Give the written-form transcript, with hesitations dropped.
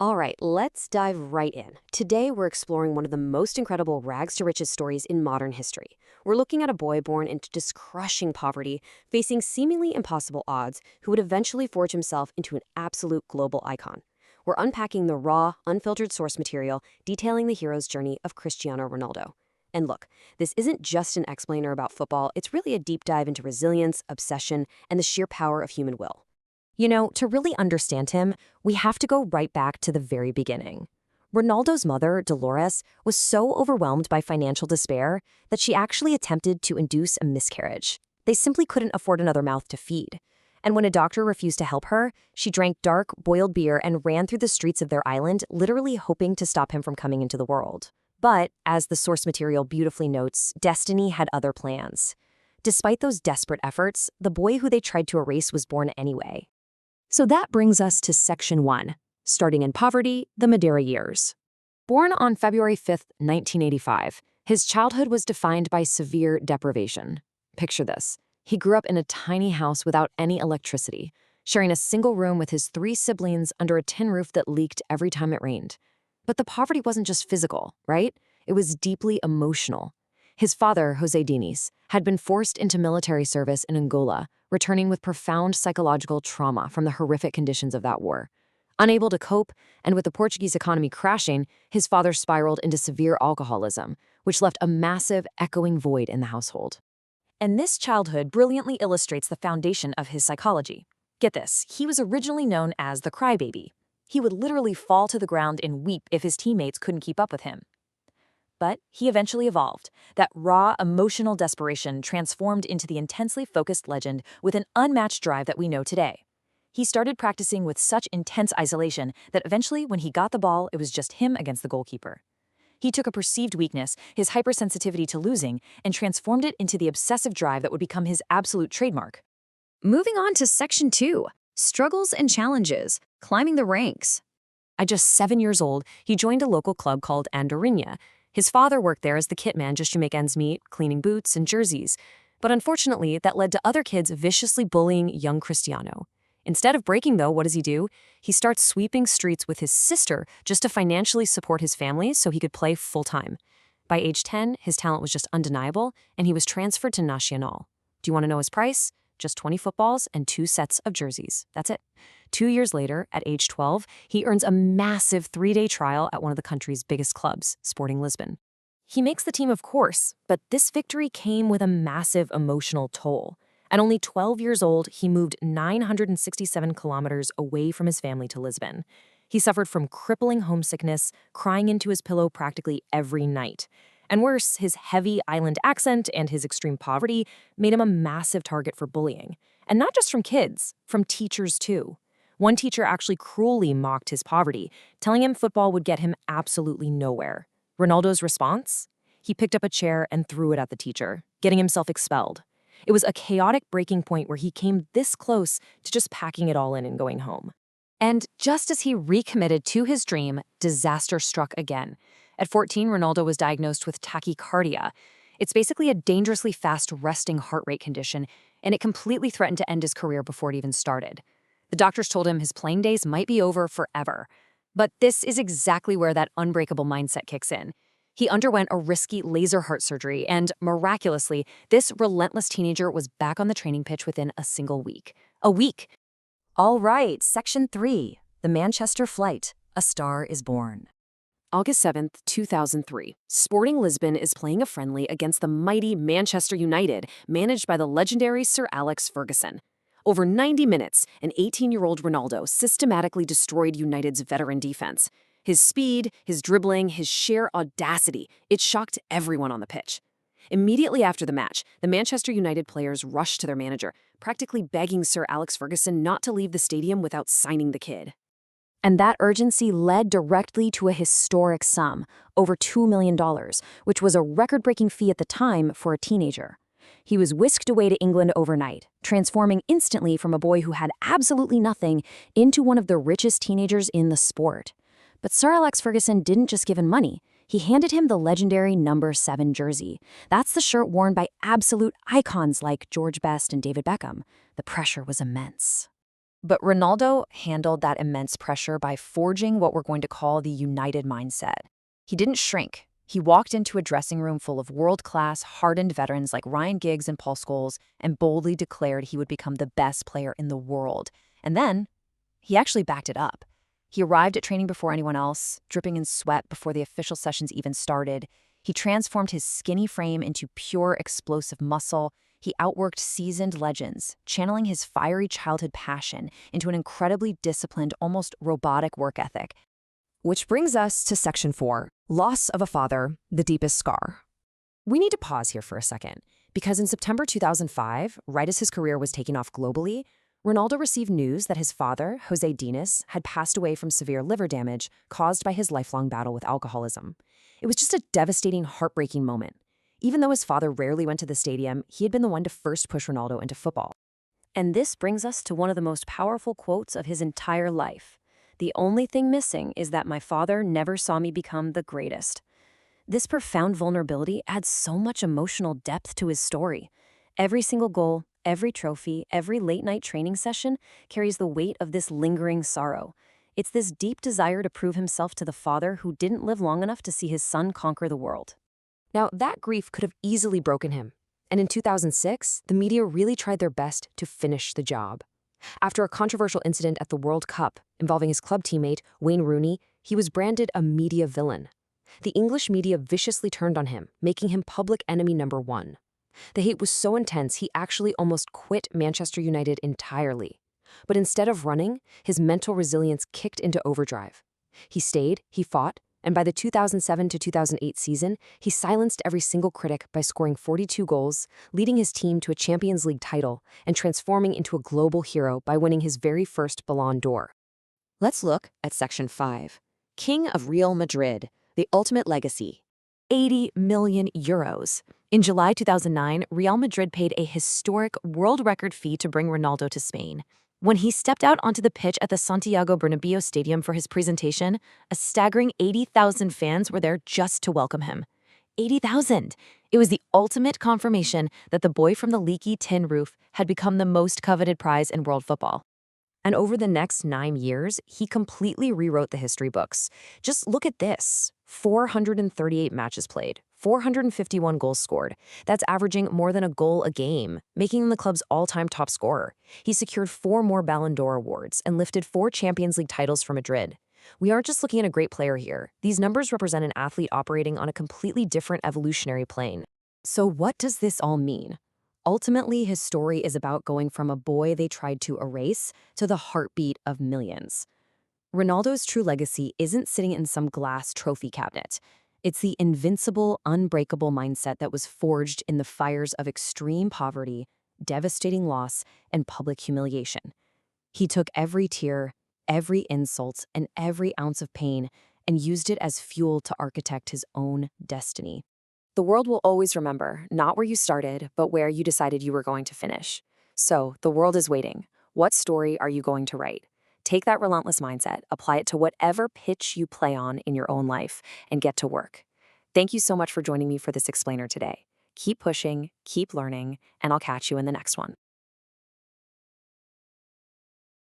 All right, let's dive right in. Today, we're exploring one of the most incredible rags to riches stories in modern history. We're looking at a boy born into just crushing poverty, facing seemingly impossible odds, who would eventually forge himself into an absolute global icon. We're unpacking the raw, unfiltered source material, detailing the hero's journey of Cristiano Ronaldo. And look, this isn't just an explainer about football, it's really a deep dive into resilience, obsession, and the sheer power of human will. To really understand him, we have to go right back to the very beginning. Ronaldo's mother, Dolores, was so overwhelmed by financial despair that she actually attempted to induce a miscarriage. They simply couldn't afford another mouth to feed. And when a doctor refused to help her, she drank dark, boiled beer and ran through the streets of their island, literally hoping to stop him from coming into the world. But, as the source material beautifully notes, destiny had other plans. Despite those desperate efforts, the boy who they tried to erase was born anyway. So that brings us to Section 1, starting in poverty, the Madeira years. Born on February 5, 1985, his childhood was defined by severe deprivation. Picture this. He grew up in a tiny house without any electricity, sharing a single room with his 3 siblings under a tin roof that leaked every time it rained. But the poverty wasn't just physical, right? It was deeply emotional. His father, José Diniz, had been forced into military service in Angola, returning with profound psychological trauma from the horrific conditions of that war. Unable to cope, and with the Portuguese economy crashing, his father spiraled into severe alcoholism, which left a massive, echoing void in the household. And this childhood brilliantly illustrates the foundation of his psychology. Get this, he was originally known as the crybaby. He would literally fall to the ground and weep if his teammates couldn't keep up with him. But he eventually evolved. That raw, emotional desperation transformed into the intensely focused legend with an unmatched drive that we know today. He started practicing with such intense isolation that eventually, when he got the ball, it was just him against the goalkeeper. He took a perceived weakness, his hypersensitivity to losing, and transformed it into the obsessive drive that would become his absolute trademark. Moving on to Section 2, struggles and challenges, climbing the ranks. At just 7 years old, he joined a local club called Andorinha. His father worked there as the kit man just to make ends meet, cleaning boots and jerseys. But unfortunately, that led to other kids viciously bullying young Cristiano. Instead of breaking, though, what does he do? He starts sweeping streets with his sister just to financially support his family so he could play full-time. By age 10, his talent was just undeniable, and he was transferred to Nacional. Do you want to know his price? Just 20 footballs and 2 sets of jerseys. That's it. 2 years later, at age 12, he earns a massive 3-day trial at one of the country's biggest clubs, Sporting Lisbon. He makes the team, of course, but this victory came with a massive emotional toll. At only 12 years old, he moved 967 kilometers away from his family to Lisbon. He suffered from crippling homesickness, crying into his pillow practically every night. And worse, his heavy island accent and his extreme poverty made him a massive target for bullying. And not just from kids, from teachers too. One teacher actually cruelly mocked his poverty, telling him football would get him absolutely nowhere. Ronaldo's response? He picked up a chair and threw it at the teacher, getting himself expelled. It was a chaotic breaking point where he came this close to just packing it all in and going home. And just as he recommitted to his dream, disaster struck again. At 14, Ronaldo was diagnosed with tachycardia. It's basically a dangerously fast resting heart rate condition, and it completely threatened to end his career before it even started. The doctors told him his playing days might be over forever. But this is exactly where that unbreakable mindset kicks in. He underwent a risky laser heart surgery, and miraculously, this relentless teenager was back on the training pitch within a single week. A week! All right, Section 3, the Manchester Flight, A Star is Born. August 7th, 2003. Sporting Lisbon is playing a friendly against the mighty Manchester United, managed by the legendary Sir Alex Ferguson. Over 90 minutes, an 18-year-old Ronaldo systematically destroyed United's veteran defense. His speed, his dribbling, his sheer audacity, it shocked everyone on the pitch. Immediately after the match, the Manchester United players rushed to their manager, practically begging Sir Alex Ferguson not to leave the stadium without signing the kid. And that urgency led directly to a historic sum, over $2 million, which was a record-breaking fee at the time for a teenager. He was whisked away to England overnight, transforming instantly from a boy who had absolutely nothing into one of the richest teenagers in the sport. But Sir Alex Ferguson didn't just give him money. He handed him the legendary number 7 jersey. That's the shirt worn by absolute icons like George Best and David Beckham. The pressure was immense. But Ronaldo handled that immense pressure by forging what we're going to call the united mindset. He didn't shrink. He walked into a dressing room full of world-class, hardened veterans like Ryan Giggs and Paul Scholes and boldly declared he would become the best player in the world. And then, he actually backed it up. He arrived at training before anyone else, dripping in sweat before the official sessions even started. He transformed his skinny frame into pure explosive muscle. He outworked seasoned legends, channeling his fiery childhood passion into an incredibly disciplined, almost robotic work ethic. Which brings us to Section 4, Loss of a Father, the Deepest Scar. We need to pause here for a second, because in September 2005, right as his career was taking off globally, Ronaldo received news that his father, Jose Dinas, had passed away from severe liver damage caused by his lifelong battle with alcoholism. It was just a devastating, heartbreaking moment. Even though his father rarely went to the stadium, he had been the one to first push Ronaldo into football. And this brings us to one of the most powerful quotes of his entire life. "The only thing missing is that my father never saw me become the greatest." This profound vulnerability adds so much emotional depth to his story. Every single goal, every trophy, every late-night training session carries the weight of this lingering sorrow. It's this deep desire to prove himself to the father who didn't live long enough to see his son conquer the world. Now, that grief could have easily broken him. And in 2006, the media really tried their best to finish the job. After a controversial incident at the World Cup involving his club teammate, Wayne Rooney, he was branded a media villain. The English media viciously turned on him, making him public enemy number one. The hate was so intense, he actually almost quit Manchester United entirely. But instead of running, his mental resilience kicked into overdrive. He stayed, he fought, and by the 2007 to 2008 season, he silenced every single critic by scoring 42 goals, leading his team to a Champions League title, and transforming into a global hero by winning his very first Ballon d'Or. Let's look at Section 5, King of Real Madrid, the ultimate legacy. 80 million euros. In July 2009, Real Madrid paid a historic world record fee to bring Ronaldo to Spain. When he stepped out onto the pitch at the Santiago Bernabéu Stadium for his presentation, a staggering 80,000 fans were there just to welcome him. 80,000! It was the ultimate confirmation that the boy from the leaky tin roof had become the most coveted prize in world football. And over the next 9 years, he completely rewrote the history books. Just look at this. 438 matches played, 451 goals scored. That's averaging more than a goal a game, making him the club's all-time top scorer. He secured 4 more Ballon d'Or awards and lifted 4 Champions League titles for Madrid. We aren't just looking at a great player here. These numbers represent an athlete operating on a completely different evolutionary plane. So what does this all mean? Ultimately, his story is about going from a boy they tried to erase to the heartbeat of millions. Ronaldo's true legacy isn't sitting in some glass trophy cabinet. It's the invincible, unbreakable mindset that was forged in the fires of extreme poverty, devastating loss, and public humiliation. He took every tear, every insult, and every ounce of pain and used it as fuel to architect his own destiny. The world will always remember, not where you started, but where you decided you were going to finish. So, the world is waiting. What story are you going to write? Take that relentless mindset, apply it to whatever pitch you play on in your own life, and get to work. Thank you so much for joining me for this explainer today. Keep pushing, keep learning, and I'll catch you in the next one.